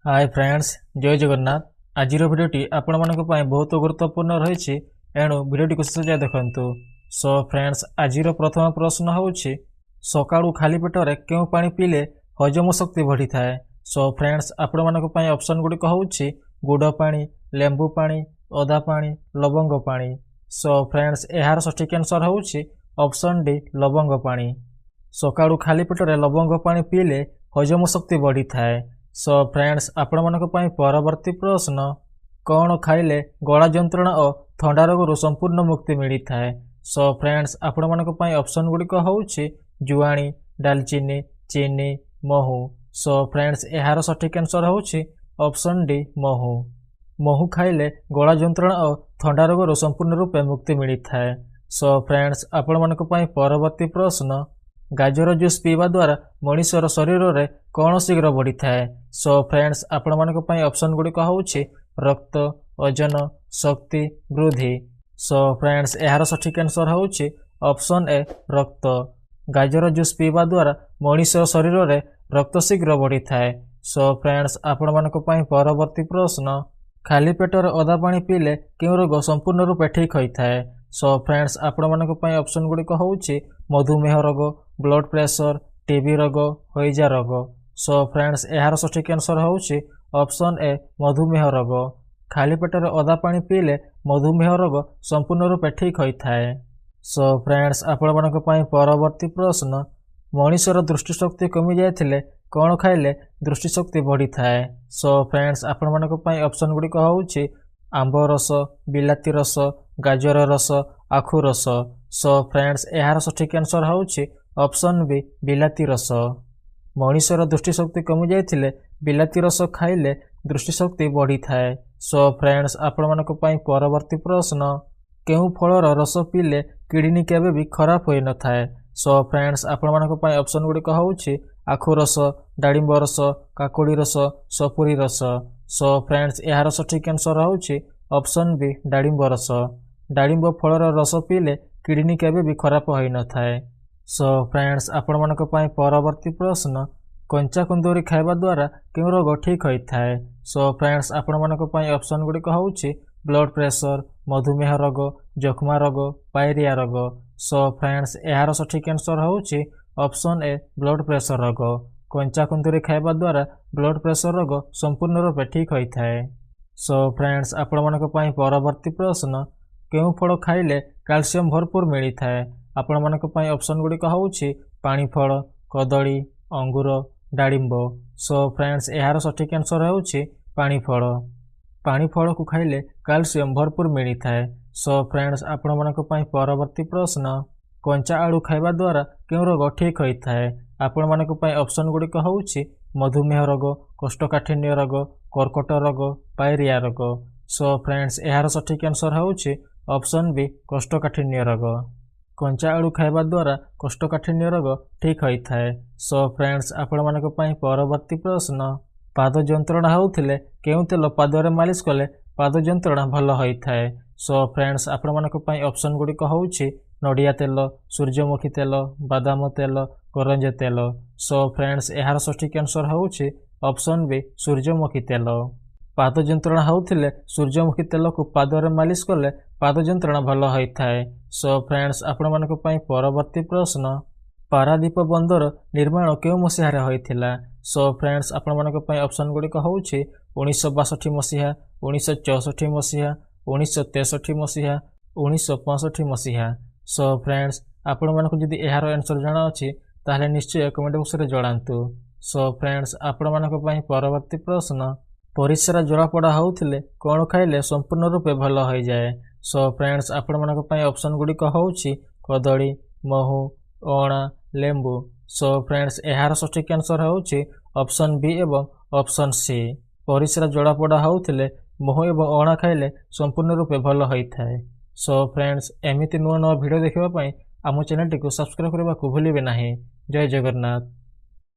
Hi friends, जय जगन्नाथ। आज भिडियोटी आपण मानक बहुत गुरुत्वपूर्ण रही एणु भिडियोटी को शेष जाए देखंतु। सो फ्रेंड्स, आज प्रथम प्रश्न होउछि सकाळू खाली पेटरे केउ पानी पीले हजम शक्ति बढ़ी थाए। सो फ्रेंड्स, आपण मानक ऑप्शन गुडी होउछि गुड़ पानी, लेंबू पानी, अदा पानी, लवंग पानी। सो फ्रेंड्स, एहार सठिक आंसर होउछि ऑप्शन डी लवंग पानी। सकाळू खाली पेटरे लवंग पानी पीले हजम शक्ति बढ़ी थाए। सो फ्रेंड्स, आपण मानक परवर्ती प्रश्न कौन खाइले गला जंत्रणा और थंडा रोग संपूर्ण मुक्ति मिली थाए। सो फ्रेंड्स, आपण मानक ऑप्शन गुड़िक होउछि जुआणी, दालचीनी, चीनी, महू। सो फ्रेंड्स, एहार सठिक आंसर होउछि ऑप्शन डी महू। महू खाइले गला जंत्रणा और थंडा रोग संपूर्ण रूपे मुक्ति मिली थाए। सो फ्रेंड्स, आपण मानक परवर्ती प्रश्न गाजर जूस पीवा द्वारा मनुष्यर शरीर में कौन शीघ्र बढ़ी थाए। सो फ्रेंड्स, आपण मानक ऑप्शन गुड़िक होउछि रक्त, ओजन, शक्ति, वृद्धि। सो फ्रेंड्स, एहार सठिक आंसर होउछि ऑप्शन ए रक्त। गाजर जूस पीवा द्वारा मनुष्यर शरीर में रक्त शीघ्र बढ़ी थाए। सो फ्रेंड्स, आपण मानक परवर्ती प्रश्न खाली पेटर अदा पानी पीले केउ रोग संपूर्ण रूपे ठीक होता है। सो फ्रेंड्स, आपण मानक ऑप्शन गुड़िक होउछि मधुमेह रोग, ब्लड प्रेशर, टीबी रोग, हईजा रोग। सो फ्रेंड्स, एहार सठिक आंसर होउछि ऑप्शन ए मधुमेह रोग। खाली पेटर अदा पानी पीले मधुमेह रोग संपूर्ण रूपे ठीक होता है। सो फ्रेंड्स, आपण मानक परवर्ती प्रश्न मनुष्यर दृष्टिशक्ति कमी जाइथिले कौन खाइले दृष्टिशक्ति बढ़ी थाए। सो फ्रेंड्स, आपण मानक ऑप्शन गुड़िक होउछि आंब रस, बिलाती रस, गाजर रस, आखु रस। सो फ्रेंड्स, एहार सठिक आंसर होउछि ऑप्शन बी बिलाती रस। मनुष्यर दृष्टिशक्ति कमी जाइथिले बिलाती रस खाइले दृष्टिशक्ति बढ़ी थाए। सो फ्रेंड्स, आपण मानक परवर्ती प्रश्न केउ फलर रस पीले किडनी केबे भी खराब होई न थाए। सो फ्रेंड्स, आपण मानक ऑप्शन गुड़िक होउछि आखु रस, डाळिंब रस, काकुड़ी रस, सपुरी रस। सो फ्रेंड्स, एहार सठिक आंसर होउछि ऑप्शन बी डाळिंब रस। डाळिंब फलर रस पीले किडनी केबे भी खराब होई न थाए। सो फ्रेंड्स, आपण मानक परवर्ती प्रश्न कंचा कुंदुरी खाइबा द्वारा केउ रोग ठीक होई थाए। सो फ्रेंड्स, आपण मानक ऑप्शन गुड़िक होउछि ब्लड प्रेशर, मधुमेह रोग, जख्मा रोग, पायरिया रोग। सो फ्रेंड्स, एहार सठिक आंसर होउछि ऑप्शन ए ब्लड प्रेशर रोग। कंचा कुंदुरी खाइबा द्वारा ब्लड प्रेशर रोग संपूर्ण रूपे ठीक होई थाए। सो फ्रेंड्स, आपण मानक परवर्ती प्रश्न केउ फल खाइले कैल्शियम भरपूर मिली थाए। आपण मानक ऑप्शन गुड़िक होउछि पानी फल, कदली, अंगूर, डाळिंब। सो फ्रेंड्स, एहार सठिक आंसर होउछि पानी फल। पानी फल को खाइले कैल्शियम भरपूर मिली थाए। सो फ्रेंड्स, आपण मानक परवर्ती प्रश्न कंचा आलू खाइबा द्वारा केउ रोग ठीक होई थाए। आपण मानक ऑप्शन गुड़िक होउछि मधुमेह रोग, कोष्ठकाठिन्य रोग, कर्कट रोग, पायरिया रोग। सो फ्रेंड्स, एहार सठिक आंसर होउछि ऑप्शन बी कोष्ठकाठिन्य रोग। कंचा आलू खाइबा द्वारा कोष्ठकाठिन्य रोग ठीक होई थाए। सो फ्रेंड्स, आपण मानक परवर्ती प्रश्न पाद जंत्रणा होउथिले केउ तेल पादरे मालिश कले पाद जंत्रणा भल होई थाए। सो फ्रेंड्स, आपण मानक ऑप्शन गुड़िक होउछि नडिया तेल, सूर्यमुखी तेल, बादाम तेल, करंज तेल। सो फ्रेंड्स, एहार सठिक आंसर होउछि ऑप्शन बी सूर्यमुखी तेल। पाद जंत्रणा होउथिले सूर्यमुखी तेल को पादरे मालिश कले पाद जंत्रणा भल होई थाए। सो फ्रेंड्स, आपण मानक परवर्ती प्रश्न पारादीप बंदर निर्माण केउ मसीहारे होइथिला। सो फ्रेंड्स, आपण मानक ऑप्शन गुड़िक होउछि 1962 मसीहा, 1964 मसीहा, 1963 मसीहा, 1965 मसीहा। सो फ्रेंड्स, आपण मानक जदि एहार आंसर जाना अछि ताहले निश्चय कमेंट बॉक्स रे जणांतु। सो फ्रेंड्स, आपण मानक परवर्ती प्रश्न परिस्रा जड़ापड़ा होउथिले कौन खाइले संपूर्ण रूपे भल होई जाए। सो फ्रेंड्स, आपण मानक ऑप्शन गुड़िक होउछि कदली, महू, अणा, लेंबू। सो फ्रेंड्स, एहार सठिक आंसर होउछि ऑप्शन बी एवं ऑप्शन सी। परिस्रा जड़ापड़ा होउथिले महू एवं अणा खाइले संपूर्ण रूपे भल होई थाए। सो फ्रेंड्स, एमिति नुआ नुआ भिडियो देखिबा पई आम चैनल टी को सब्सक्राइब करबा को भूलिबे नाही। जय जगन्नाथ।